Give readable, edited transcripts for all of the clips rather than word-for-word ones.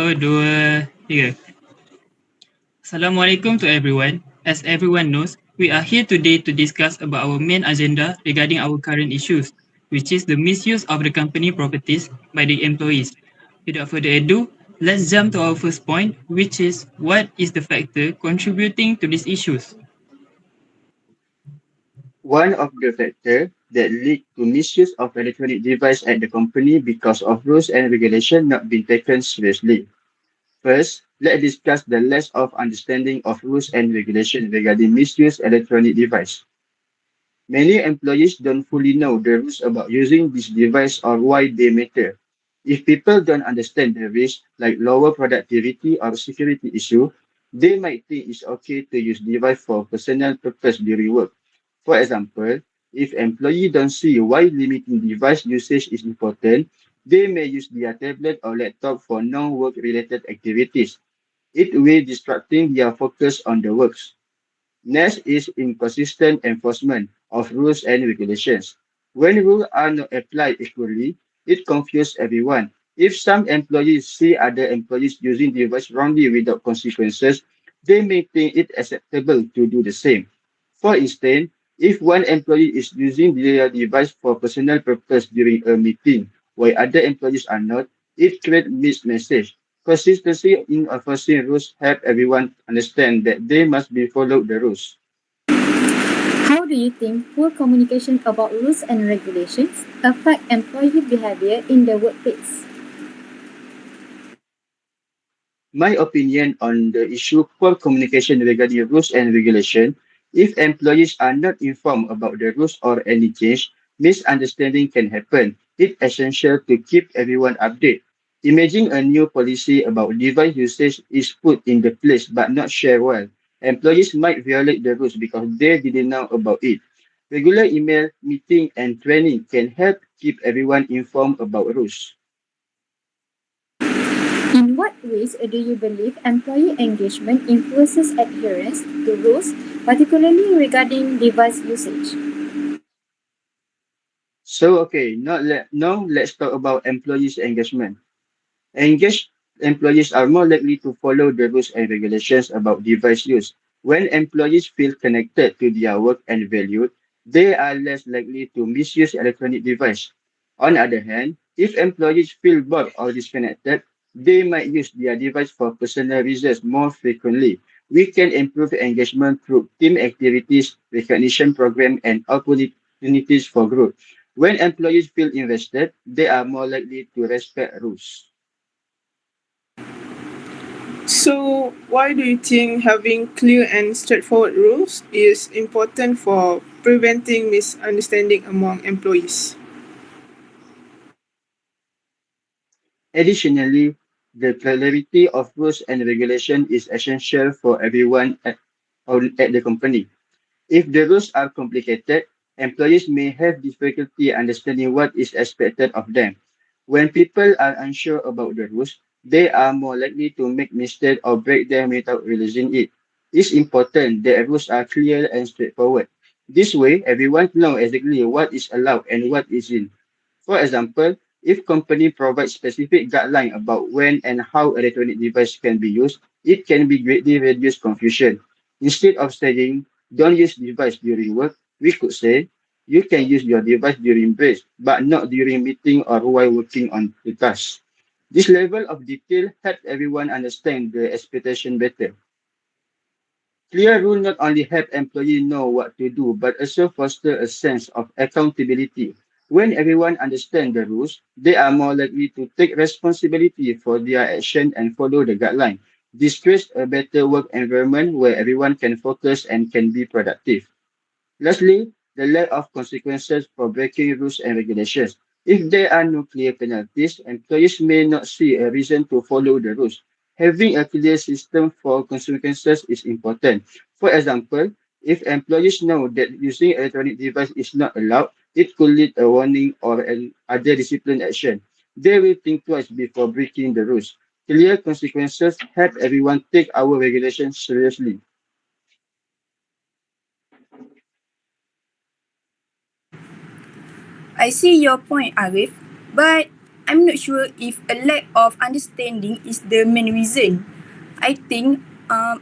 Satu, dua, tiga. Assalamualaikum to everyone. As everyone knows, we are here today to discuss about our main agenda regarding our current issues, which is the misuse of the company properties by the employees. Without further ado, let's jump to our first point, which is what is the factor contributing to these issues? One of the factors that lead to misuse of electronic device at the company because of rules and regulation not being taken seriously. First, let's discuss the lack of understanding of rules and regulation regarding misuse electronic device. Many employees don't fully know the rules about using this device or why they matter. If people don't understand the risk, like lower productivity or security issue, they might think it's okay to use device for personal purpose during work. For example, if employees don't see why limiting device usage is important, they may use their tablet or laptop for non-work related activities. It will distracting their focus on the works. Next is inconsistent enforcement of rules and regulations. When rules are not applied equally, it confuses everyone. If some employees see other employees using device wrongly without consequences, they may think it acceptable to do the same. For instance, if one employee is using their device for personal purpose during a meeting, while other employees are not, it creates mixed message. Consistency in enforcing rules help everyone understand that they must be followed the rules. How do you think poor communication about rules and regulations affect employee behavior in the workplace? My opinion on the issue poor communication regarding rules and regulation. If employees are not informed about the rules or any change, misunderstanding can happen. It's essential to keep everyone updated. Imagine a new policy about device usage is put in the place but not shared well. Employees might violate the rules because they didn't know about it. Regular email, meeting, and training can help keep everyone informed about rules. In what ways do you believe employee engagement influences adherence to rules, particularly regarding device usage? Now let's talk about employees' engagement. Engaged employees are more likely to follow the rules and regulations about device use. When employees feel connected to their work and valued, they are less likely to misuse electronic device. On the other hand, if employees feel bored or disconnected, they might use their device for personal reasons more frequently. We can improve engagement through team activities, recognition program, and opportunities for growth. When employees feel invested, they are more likely to respect rules. So, why do you think having clear and straightforward rules is important for preventing misunderstanding among employees? Additionally, the clarity of rules and regulation is essential for everyone at the company. If the rules are complicated, employees may have difficulty understanding what is expected of them. When people are unsure about the rules, they are more likely to make mistakes or break them without realizing it. It's important that rules are clear and straightforward. This way, everyone knows exactly what is allowed and what isn't. For example, if company provides specific guideline about when and how electronic device can be used, it can be greatly reduce confusion. Instead of saying don't use device during work, we could say you can use your device during breaks, but not during meeting or while working on the task. This level of detail helps everyone understand the expectation better. Clear rules not only help employees know what to do, but also foster a sense of accountability. When everyone understands the rules, they are more likely to take responsibility for their action and follow the guideline. This creates a better work environment where everyone can focus and can be productive. Lastly, the lack of consequences for breaking rules and regulations. If there are no clear penalties, employees may not see a reason to follow the rules. Having a clear system for consequences is important. For example, if employees know that using electronic device is not allowed, it could lead a warning or an other discipline action. They will think twice before breaking the rules. Clear consequences help everyone take our regulations seriously. I see your point, Arif, but I'm not sure if a lack of understanding is the main reason. I think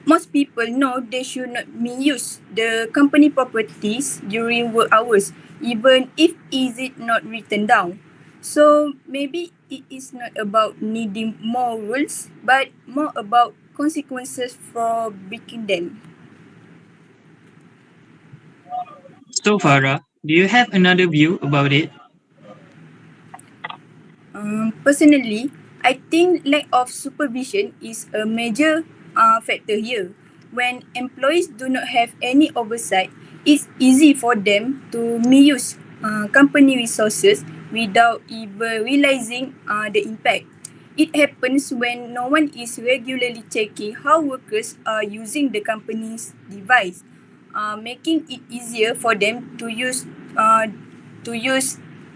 most people know they should not misuse the company properties during work hours, even if is it not written down. So maybe it is not about needing more rules, but more about consequences for breaking them. So, Farah, do you have another view about it? Personally, I think lack of supervision is a major factor here. When employees do not have any oversight, it's easy for them to misuse company resources without even realizing the impact. It happens when no one is regularly checking how workers are using the company's device, making it easier for them to use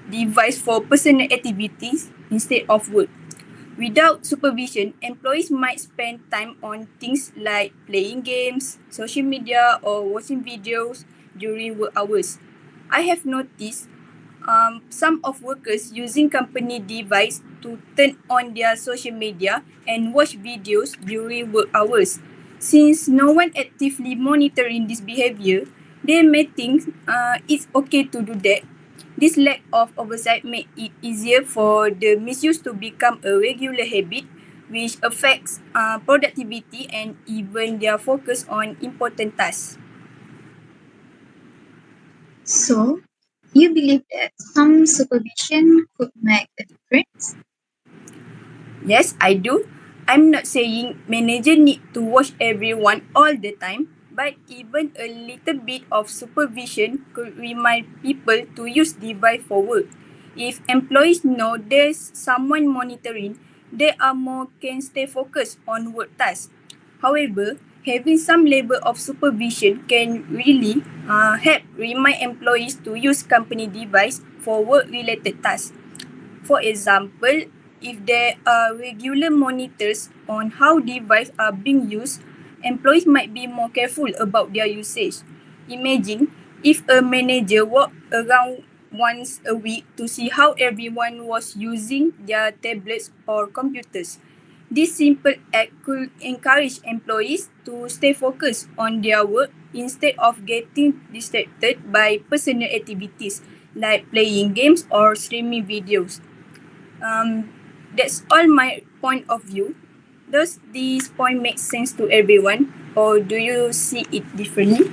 device for personal activities instead of work. Without supervision, employees might spend time on things like playing games, social media, or watching videos during work hours. I have noticed some of workers using company device to turn on their social media and watch videos during work hours. Since no one actively monitoring this behavior, they may think it's okay to do that. This lack of oversight make it easier for the misuse to become a regular habit, which affects productivity and even their focus on important tasks. So, you believe that some supervision could make a difference? Yes, I do. I'm not saying manager need to watch everyone all the time, but even a little bit of supervision could remind people to use device for work. If employees know there's someone monitoring, they are more can stay focused on work tasks. However, having some level of supervision can really help remind employees to use company device for work-related tasks. For example, if there are regular monitors on how devices are being used, employees might be more careful about their usage. Imagine if a manager walked around once a week to see how everyone was using their tablets or computers. This simple act could encourage employees to stay focused on their work instead of getting distracted by personal activities like playing games or streaming videos. Um, that's all my point of view. Does this point make sense to everyone, or do you see it differently?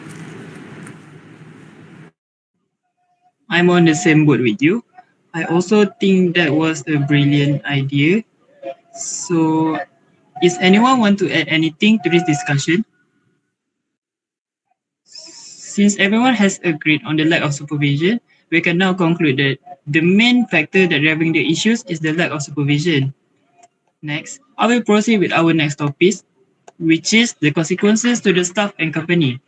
I'm on the same boat with you. I also think that was a brilliant idea. So, is anyone want to add anything to this discussion? Since everyone has agreed on the lack of supervision, we can now conclude that the main factor that driving the issues is the lack of supervision. Next, I will proceed with our next topic, which is the consequences to the staff and company.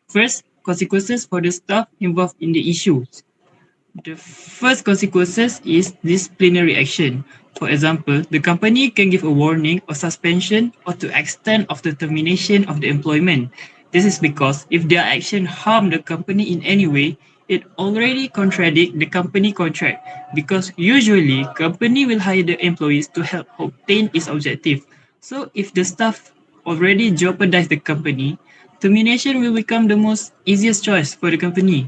First, consequences for the staff involved in the issues. The first consequences is disciplinary action. For example, the company can give a warning or suspension or to extent of the termination of the employment. This is because if their action harm the company in any way, it already contradict the company contract because usually company will hire the employees to help obtain its objective. So if the staff already jeopardize the company, termination will become the most easiest choice for the company.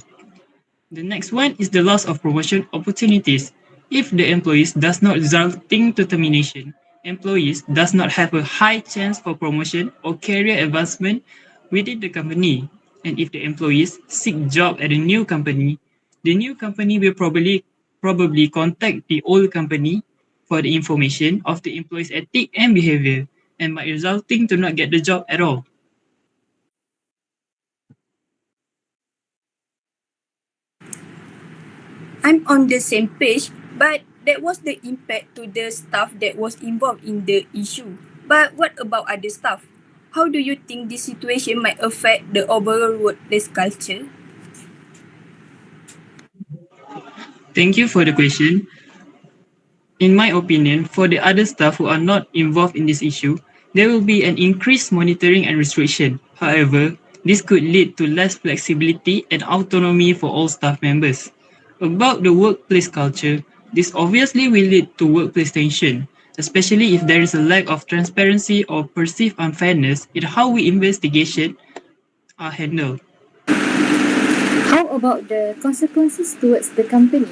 The next one is the loss of promotion opportunities. If the employees does not resulting to termination, employees does not have a high chance for promotion or career advancement within the company. And if the employees seek job at a new company, the new company will probably contact the old company for the information of the employees' ethic and behavior and might resulting to not get the job at all. I'm on the same page, but that was the impact to the staff that was involved in the issue. But what about other staff? How do you think this situation might affect the overall workplace culture? Thank you for the question. In my opinion, for the other staff who are not involved in this issue, there will be an increased monitoring and restriction. However, this could lead to less flexibility and autonomy for all staff members. About the workplace culture, This obviously will lead to workplace tension, especially if there is a lack of transparency or perceived unfairness in how we investigation are handled. How about the consequences towards the company?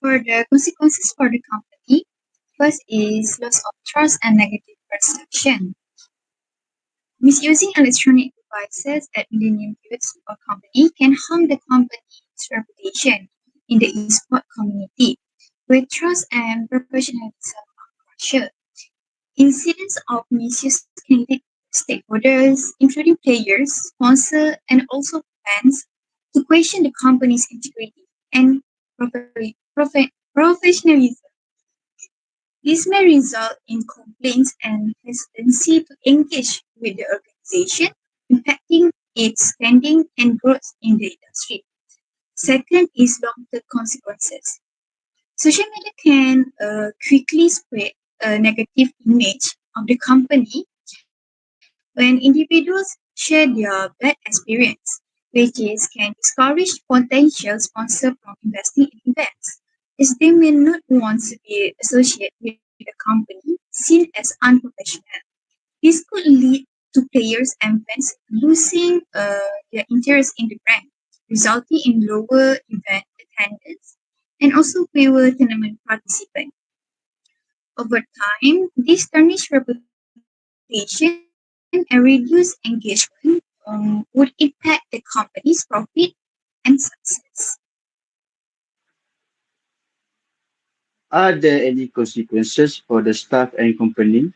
For the consequences for the company, first is loss of trust and negative perception. Misusing electronic devices at Millennium Youth or company can harm the company's reputation in the e-sport community, where trust and professionalism are pressured. Incidents of misuse can lead stakeholders, including players, sponsors, and also fans, to question the company's integrity and professionalism. This may result in complaints and hesitancy to engage with the organization, impacting its standing and growth in the industry. Second is long-term consequences. Social media can quickly spread a negative image of the company when individuals share their bad experience, which is can discourage potential sponsors from investing in events, as they may not want to be associated with a company seen as unprofessional. This could lead to players and fans losing their interest in the brand, resulting in lower event attendance and also fewer tournament participants. Over time, this tarnished reputation and reduced engagement would impact the company's profit and success. Are there any consequences for the staff and company?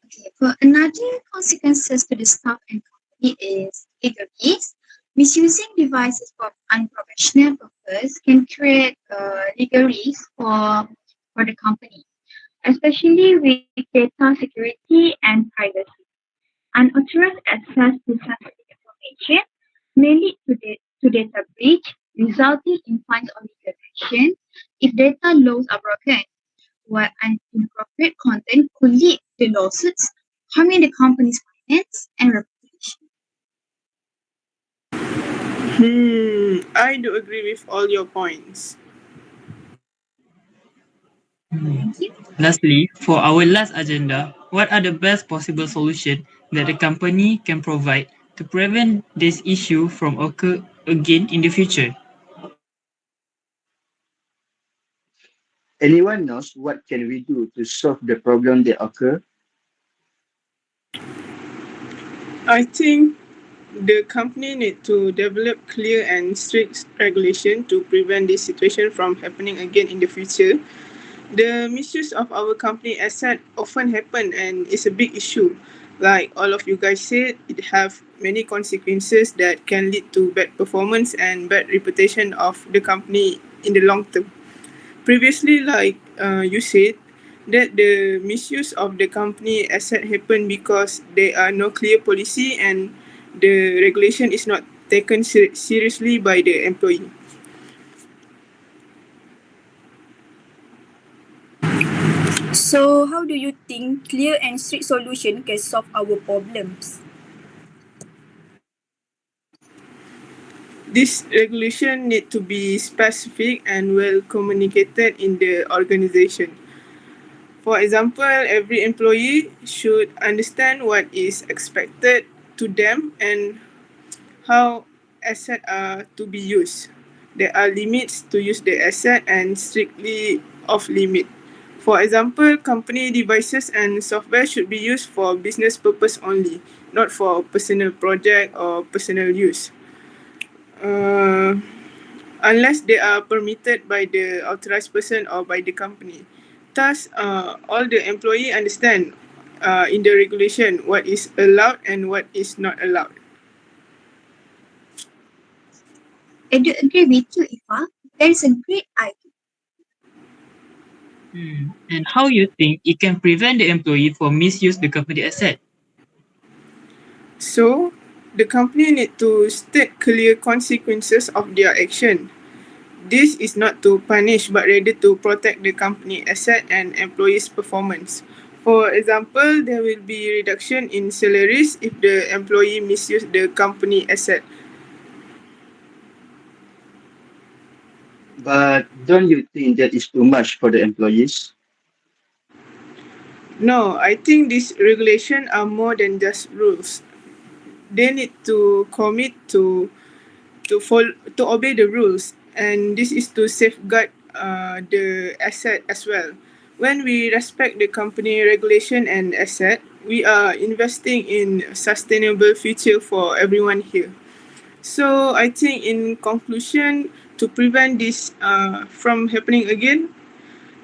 Okay, for another consequences to the staff and company is legal risk. Misusing devices for unprofessional purpose can create legal risk for the company, especially with data security and privacy. Unauthorized access to sensitive information may lead to data breach, resulting in fines or legal action if data laws are broken, while inappropriate content could lead to lawsuits, harming the company's finance and reputation. I do agree with all your points. Thank you. Lastly, for our last agenda, what are the best possible solutions that the company can provide to prevent this issue from occur again in the future? Anyone knows what can we do to solve the problem that occur? I think the company need to develop clear and strict regulation to prevent this situation from happening again in the future. The misuse of our company asset often happen and it's a big issue. Like all of you guys said, it have many consequences that can lead to bad performance and bad reputation of the company in the long term. Previously, like you said, that the misuse of the company asset happen because there are no clear policy and the regulation is not taken seriously by the employee. So, how do you think clear and strict solution can solve our problems? This regulation need to be specific and well communicated in the organization. For example, every employee should understand what is expected to them and how assets are to be used. There are limits to use the asset and strictly off limit. For example, company devices and software should be used for business purpose only, not for personal project or personal use. Uh, Unless they are permitted by the authorized person or by the company. Thus, all the employee understand in the regulation what is allowed and what is not allowed. I do agree with you, Ifa. That is a great idea. And how you think it can prevent the employee from misuse the company asset? So, the company need to state clear consequences of their action. This is not to punish but rather to protect the company asset and employees' performance. For example, there will be reduction in salaries if the employee misuse the company asset. But don't you think that is too much for the employees? No, I think these regulations are more than just rules. They need to commit to obey the rules, and this is to safeguard the asset as well. When we respect the company regulation and asset, we are investing in sustainable future for everyone here. So I think in conclusion, to prevent this from happening again,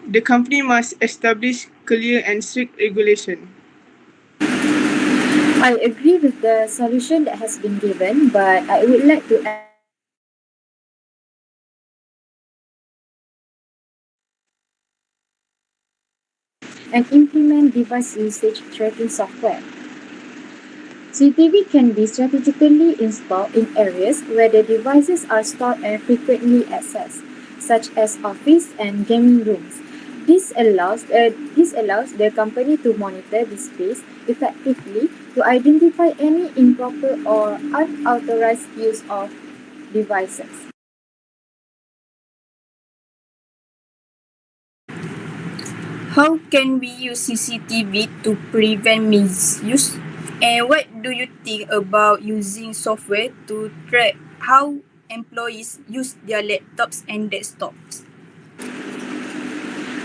the company must establish clear and strict regulation. I agree with the solution that has been given, but I would like to add that the company must also establish CCTV monitoring and implement device usage tracking software. CCTV can be strategically installed in areas where the devices are stored and frequently accessed, such as office and gaming rooms. This allows the company to monitor the space effectively to identify any improper or unauthorized use of devices. How can we use CCTV to prevent misuse? And what do you think about using software to track how employees use their laptops and desktops?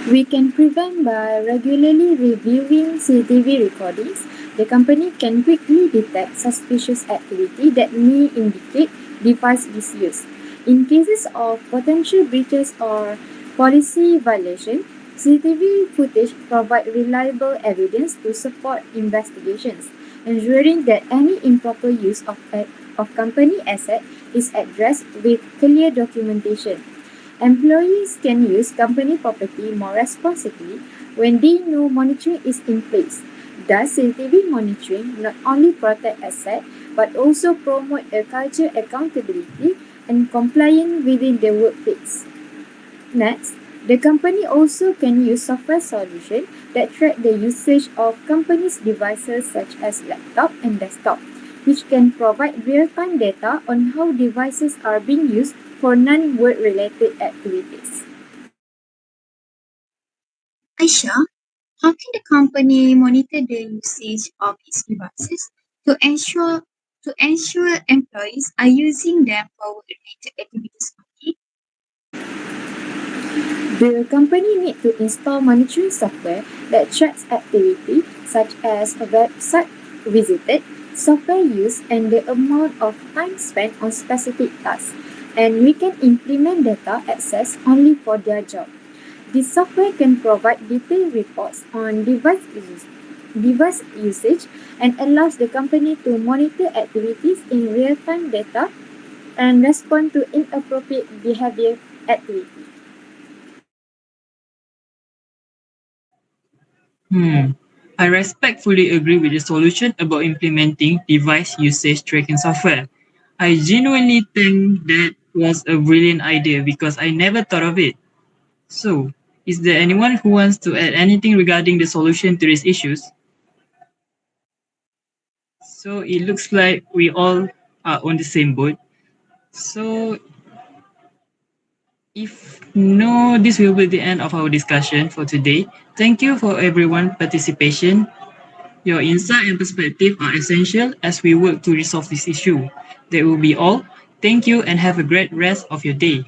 We can prevent by regularly reviewing CCTV recordings. The company can quickly detect suspicious activity that may indicate device misuse. In cases of potential breaches or policy violation, CCTV footage provide reliable evidence to support investigations, ensuring that any improper use of company asset is addressed with clear documentation. Employees can use company property more responsibly when they know monitoring is in place. Thus, CCTV monitoring not only protect assets but also promote a culture accountability and compliance within the workplace. Next, the company also can use software solutions that track the usage of company's devices such as laptop and desktop, which can provide real-time data on how devices are being used for non-work related activities. Aisha, how can the company monitor the usage of its devices to ensure employees are using them for work-related activities only? The company need to install monitoring software that tracks activity such as a website visited, software use, and the amount of time spent on specific tasks. And we can implement data access only for their job. This software can provide detailed reports on device usage and allows the company to monitor activities in real-time data and respond to inappropriate behavior activity. I respectfully agree with the solution about implementing device usage tracking software. I genuinely think that was a brilliant idea because I never thought of it. So, is there anyone who wants to add anything regarding the solution to these issues? So, it looks like we all are on the same boat. So, if no, this will be the end of our discussion for today. Thank you for everyone's participation. Your insight and perspective are essential as we work to resolve this issue. That will be all. Thank you and have a great rest of your day.